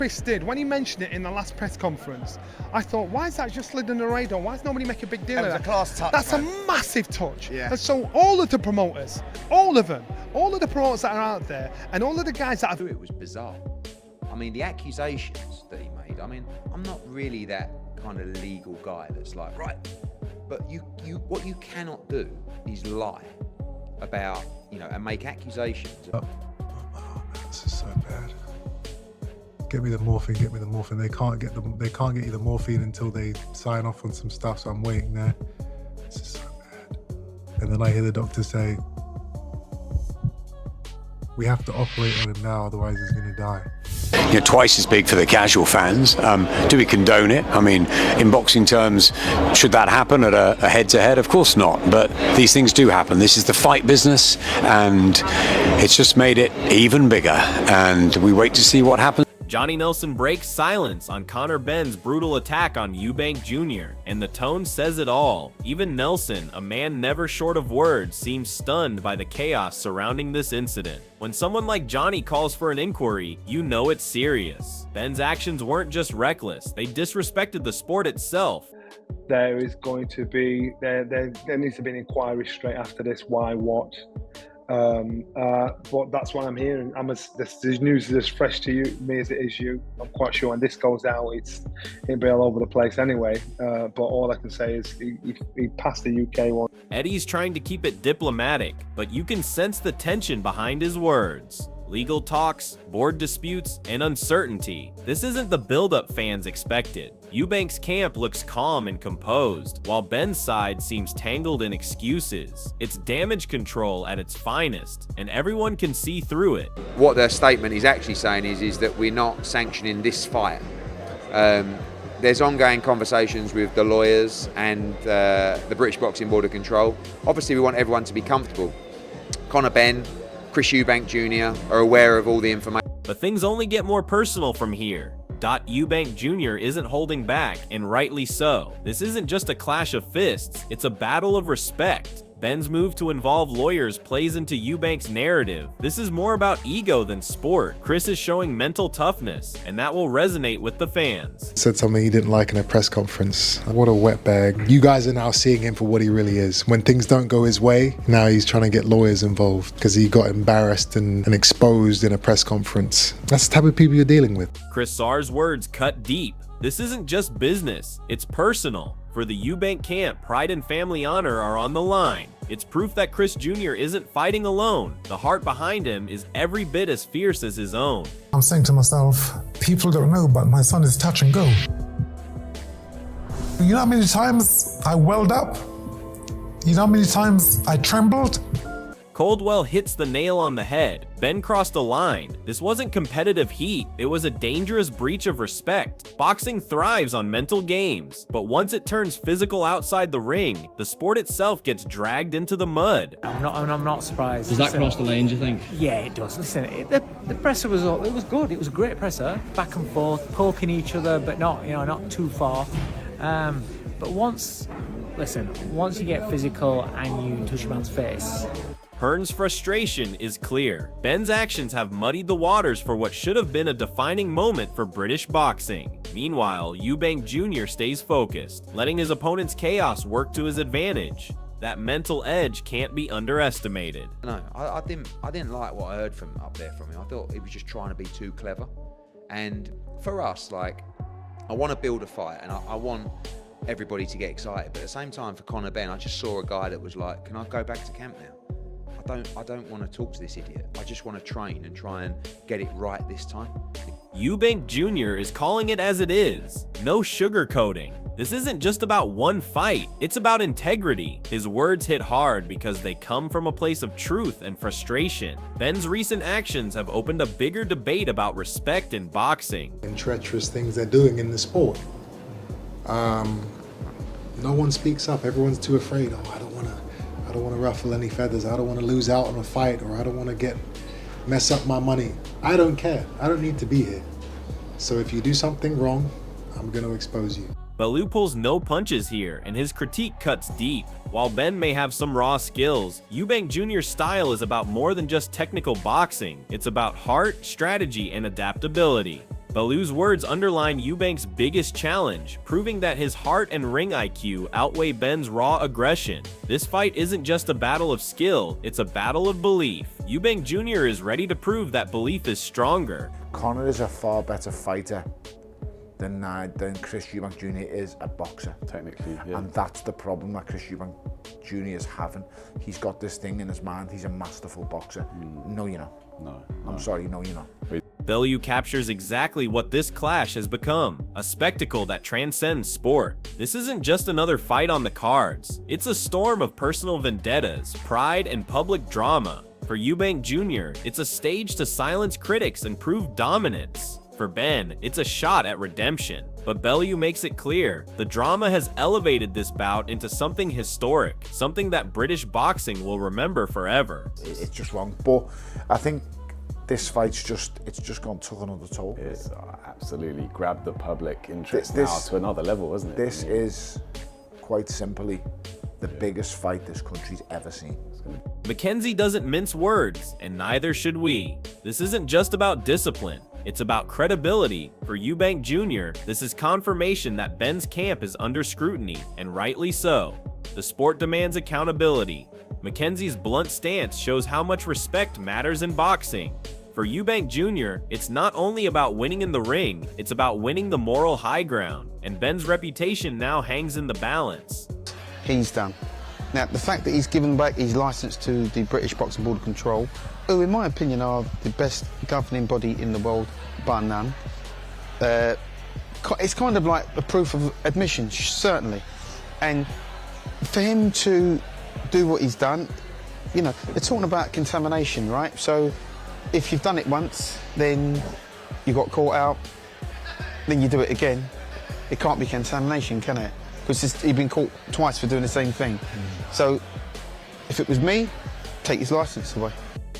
Chris did, when he mentioned it in the last press conference, I thought, why is that just slid under the radar? Why does nobody make a big deal of that? It was a class touch. That's man. a massive touch. Yeah. And so all of the promoters, all of them, all of the promoters that are out there, and all of the guys that have... It was bizarre. I mean, the accusations that he made, I mean, I'm not really that kind of legal guy that's like, right, but what you cannot do is lie about, you know, and make accusations. Oh, this is so bad. Get me the morphine, get me the morphine. They can't get you the morphine until they sign off on some stuff, so I'm waiting there. This is so bad. And then I hear the doctor say, we have to operate on him now, otherwise he's gonna die. You know, twice as big for the casual fans. Do we condone it? I mean, in boxing terms, should that happen at a head-to-head? Of course not, but these things do happen. This is the fight business, and it's just made it even bigger, and we wait to see what happens. Johnny Nelson breaks silence on Conor Benn's brutal attack on Eubank Jr., and the tone says it all. Even Nelson, a man never short of words, seems stunned by the chaos surrounding this incident. When someone like Johnny calls for an inquiry, you know it's serious. Benn's actions weren't just reckless, they disrespected the sport itself. There is going to be, there needs to be an inquiry straight after this, why, what. But that's what I'm hearing. This news is as fresh to me as it is you. I'm quite sure when this goes out, it'll be all over the place anyway. But all I can say is he passed the UK one. Eddie's trying to keep it diplomatic, but you can sense the tension behind his words. Legal talks, board disputes, and uncertainty. This isn't the build-up fans expected. Eubank's camp looks calm and composed, while Benn's side seems tangled in excuses. It's damage control at its finest, and everyone can see through it. What their statement is actually saying is that we're not sanctioning this fight. There's ongoing conversations with the lawyers and the British Boxing Board of Control. Obviously, we want everyone to be comfortable. Conor Benn, Chris Eubank Jr. are aware of all the information. But things only get more personal from here. Eubank Jr. isn't holding back, and rightly so. This isn't just a clash of fists, it's a battle of respect. Benn's move to involve lawyers plays into Eubank's narrative. This is more about ego than sport. Chris is showing mental toughness, and that will resonate with the fans. Said something he didn't like in a press conference. What a wetbag. You guys are now seeing him for what he really is. When things don't go his way, now he's trying to get lawyers involved because he got embarrassed and exposed in a press conference. That's the type of people you're dealing with. Chris Sarr's words cut deep. This isn't just business, it's personal. For the Eubank camp, pride and family honor are on the line. It's proof that Chris Jr. isn't fighting alone. The heart behind him is every bit as fierce as his own. I'm saying to myself, people don't know, but my son is touch and go. You know how many times I welled up? You know how many times I trembled? Coldwell hits the nail on the head. Benn crossed a line. This wasn't competitive heat, it was a dangerous breach of respect. Boxing thrives on mental games, but once it turns physical outside the ring, the sport itself gets dragged into the mud. I'm not surprised. Does that cross the line, do you think? Yeah, it does. Listen, the presser was good. It was a great presser, back and forth, poking each other, but not too far. But once you get physical and you touch a man's face. Hearn's frustration is clear. Benn's actions have muddied the waters for what should have been a defining moment for British boxing. Meanwhile, Eubank Jr. stays focused, letting his opponent's chaos work to his advantage. That mental edge can't be underestimated. No, I didn't like what I heard from up there from him. I thought he was just trying to be too clever. And for us, like, I want to build a fight, and I want everybody to get excited. But at the same time, for Conor Benn, I just saw a guy that was like, can I go back to camp now? I don't want to talk to this idiot. I just want to train and try and get it right this time. Eubank Jr. is calling it as it is. No sugarcoating. This isn't just about one fight, it's about integrity. His words hit hard because they come from a place of truth and frustration. Benn's recent actions have opened a bigger debate about respect in boxing. And treacherous things they're doing in the sport. No one speaks up. Everyone's too afraid. Oh, I don't want to ruffle any feathers. I don't want to lose out on a fight, or I don't want to mess up my money. I don't care. I don't need to be here. So if you do something wrong, I'm going to expose you. Bellew pulls no punches here, and his critique cuts deep. While Benn may have some raw skills, Eubank Jr.'s style is about more than just technical boxing. It's about heart, strategy, and adaptability. Bellew's words underline Eubank's biggest challenge, proving that his heart and ring IQ outweigh Benn's raw aggression. This fight isn't just a battle of skill, it's a battle of belief. Eubank Jr. is ready to prove that belief is stronger. Conor is a far better fighter than Chris Eubank Jr. is a boxer. Technically, yeah. And that's the problem that Chris Eubank Jr. is having. He's got this thing in his mind, he's a masterful boxer. No, you're not. No. I'm sorry, no, you're not. Bellew captures exactly what this clash has become, a spectacle that transcends sport. This isn't just another fight on the cards. It's a storm of personal vendettas, pride, and public drama. For Eubank Jr., it's a stage to silence critics and prove dominance. For Benn, it's a shot at redemption. But Bellew makes it clear, the drama has elevated this bout into something historic, something that British boxing will remember forever. It's just wrong, but I think this fight's just gone took another toll. It's absolutely grabbed the public interest now to another level, isn't it? This is quite simply the biggest fight this country's ever seen. Mackenzie doesn't mince words, and neither should we. This isn't just about discipline, it's about credibility. For Eubank Jr., this is confirmation that Benn's camp is under scrutiny, and rightly so. The sport demands accountability. Mackenzie's blunt stance shows how much respect matters in boxing. For Eubank Jr., it's not only about winning in the ring, it's about winning the moral high ground, and Benn's reputation now hangs in the balance. He's done. Now, the fact that he's given back his licence to the British Boxing Board of Control, who in my opinion are the best governing body in the world, bar none, it's kind of like a proof of admission, certainly. And for him to do what he's done, you know, they're talking about contamination, right? So if you've done it once, then you got caught out, then you do it again. It can't be contamination, can it? Because he's been caught twice for doing the same thing. So if it was me, take his licence away.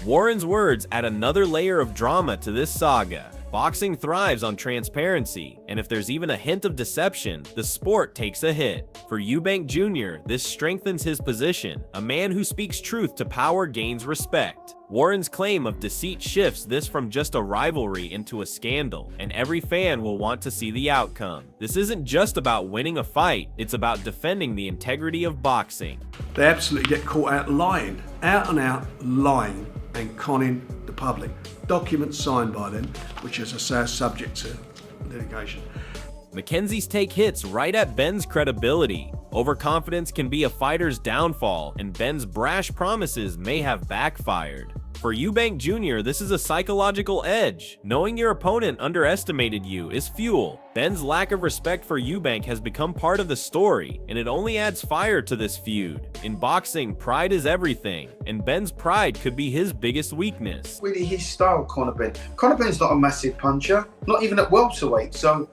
Warren's words add another layer of drama to this saga. Boxing thrives on transparency, and if there's even a hint of deception, the sport takes a hit. For Eubank Jr., this strengthens his position. A man who speaks truth to power gains respect. Warren's claim of deceit shifts this from just a rivalry into a scandal, and every fan will want to see the outcome. This isn't just about winning a fight, it's about defending the integrity of boxing. They absolutely get caught out lying, out and out lying and conning the public. Documents signed by them, which as I say are subject to litigation. Mackenzie's take hits right at Benn's credibility. Overconfidence can be a fighter's downfall, and Benn's brash promises may have backfired. For Eubank Jr., this is a psychological edge. Knowing your opponent underestimated you is fuel. Benn's lack of respect for Eubank has become part of the story, and it only adds fire to this feud. In boxing, pride is everything, and Benn's pride could be his biggest weakness. Really his style, Conor Benn. Conor Benn's not a massive puncher, not even at welterweight, so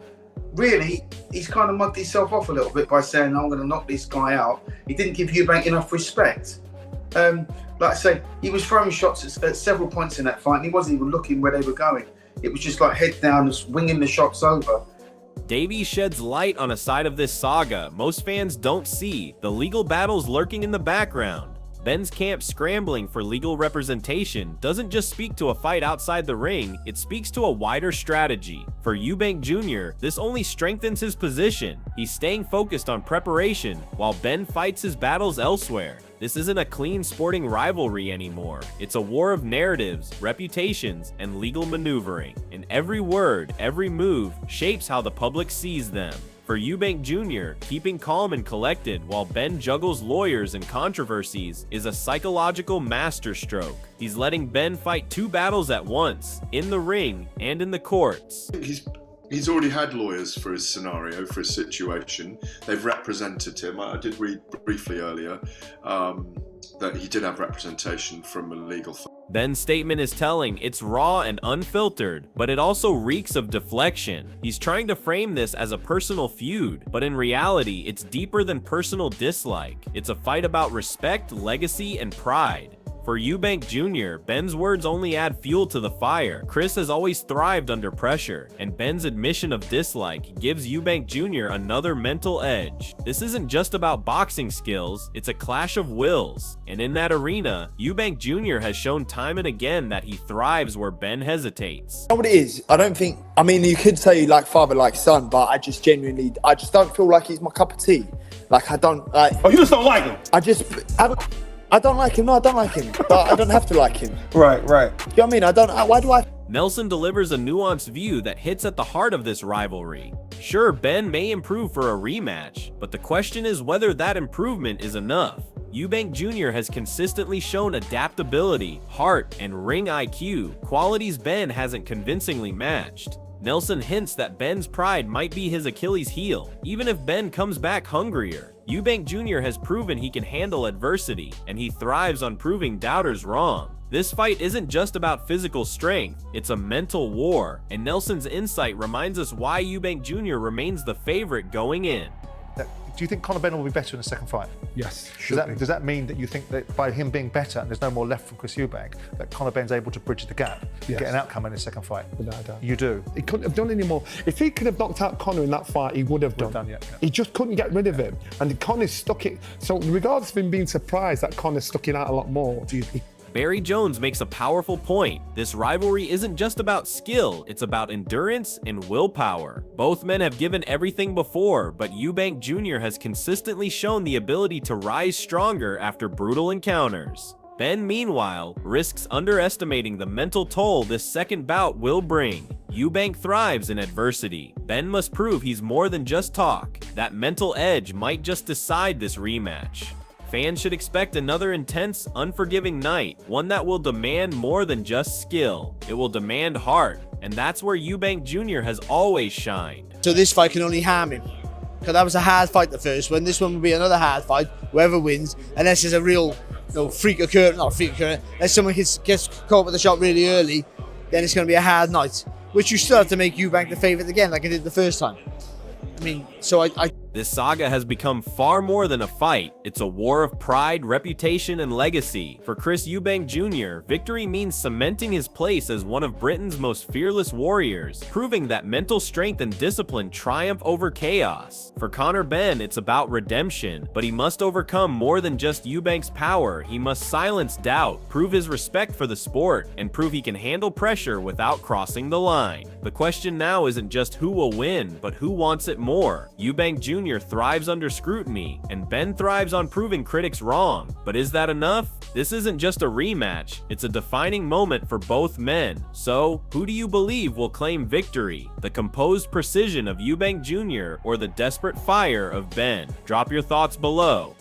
really, he's kind of mugged himself off a little bit by saying, I'm going to knock this guy out. He didn't give Eubank enough respect. Like I say, he was throwing shots at several points in that fight, and he wasn't even looking where they were going. It was just like head down, just winging the shots over. Davies sheds light on a side of this saga most fans don't see, the legal battles lurking in the background. Benn's camp scrambling for legal representation doesn't just speak to a fight outside the ring, it speaks to a wider strategy. For Eubank Jr., this only strengthens his position. He's staying focused on preparation, while Benn fights his battles elsewhere. This isn't a clean sporting rivalry anymore. It's a war of narratives, reputations, and legal maneuvering. And every word, every move, shapes how the public sees them. For Eubank Jr., keeping calm and collected while Benn juggles lawyers and controversies is a psychological masterstroke. He's letting Benn fight two battles at once, in the ring and in the courts. He's already had lawyers for his scenario, for his situation. They've represented him. I did read briefly earlier that he did have representation from a legal firm. Benn's statement is telling, it's raw and unfiltered, but it also reeks of deflection. He's trying to frame this as a personal feud, but in reality, it's deeper than personal dislike. It's a fight about respect, legacy, and pride. For Eubank Jr., Benn's words only add fuel to the fire. Chris has always thrived under pressure, and Benn's admission of dislike gives Eubank Jr. another mental edge. This isn't just about boxing skills, it's a clash of wills. And in that arena, Eubank Jr. has shown time and again that he thrives where Benn hesitates. You know what it is? I don't think, I mean, you could say like father, like son, but I just don't feel like he's my cup of tea. Like, I don't, like... Oh, you just don't like him? I don't like him. No, I don't like him. But I don't have to like him. Right. You know what I mean? Why do I... Nelson delivers a nuanced view that hits at the heart of this rivalry. Sure, Benn may improve for a rematch, but the question is whether that improvement is enough. Eubank Jr. has consistently shown adaptability, heart, and ring IQ, qualities Benn hasn't convincingly matched. Nelson hints that Benn's pride might be his Achilles heel, even if Benn comes back hungrier. Eubank Jr. has proven he can handle adversity, and he thrives on proving doubters wrong. This fight isn't just about physical strength, it's a mental war, and Nelson's insight reminds us why Eubank Jr. remains the favorite going in. Do you think Conor Benn will be better in the second fight? Yes. Does that mean that you think that by him being better and there's no more left from Chris Eubank, that Conor Benn's able to bridge the gap and get an outcome in his second fight? Without a doubt. You do? He couldn't have done any more. If he could have knocked out Conor in that fight, he would have done. He just couldn't get rid of him. And Conor stuck it. So regardless of him being surprised that Conor stuck it out a lot more, Barry Jones makes a powerful point. This rivalry isn't just about skill, it's about endurance and willpower. Both men have given everything before, but Eubank Jr. has consistently shown the ability to rise stronger after brutal encounters. Benn, meanwhile, risks underestimating the mental toll this second bout will bring. Eubank thrives in adversity. Benn must prove he's more than just talk. That mental edge might just decide this rematch. Fans should expect another intense, unforgiving night, one that will demand more than just skill. It will demand heart, and that's where Eubank Jr. has always shined. So this fight can only harm him, because that was a hard fight, the first one. This one will be another hard fight, whoever wins, unless there's a real freak occurrence, unless someone gets caught with a shot really early, then it's going to be a hard night, which you still have to make Eubank the favourite again, like I did the first time. I mean, so This saga has become far more than a fight. It's a war of pride, reputation, and legacy. For Chris Eubank Jr., victory means cementing his place as one of Britain's most fearless warriors, proving that mental strength and discipline triumph over chaos. For Conor Benn, it's about redemption, but he must overcome more than just Eubank's power. He must silence doubt, prove his respect for the sport, and prove he can handle pressure without crossing the line. The question now isn't just who will win, but who wants it more. Eubank Jr. thrives under scrutiny, and Benn thrives on proving critics wrong. But is that enough? This isn't just a rematch, it's a defining moment for both men. So, who do you believe will claim victory? The composed precision of Eubank Jr. or the desperate fire of Benn? Drop your thoughts below.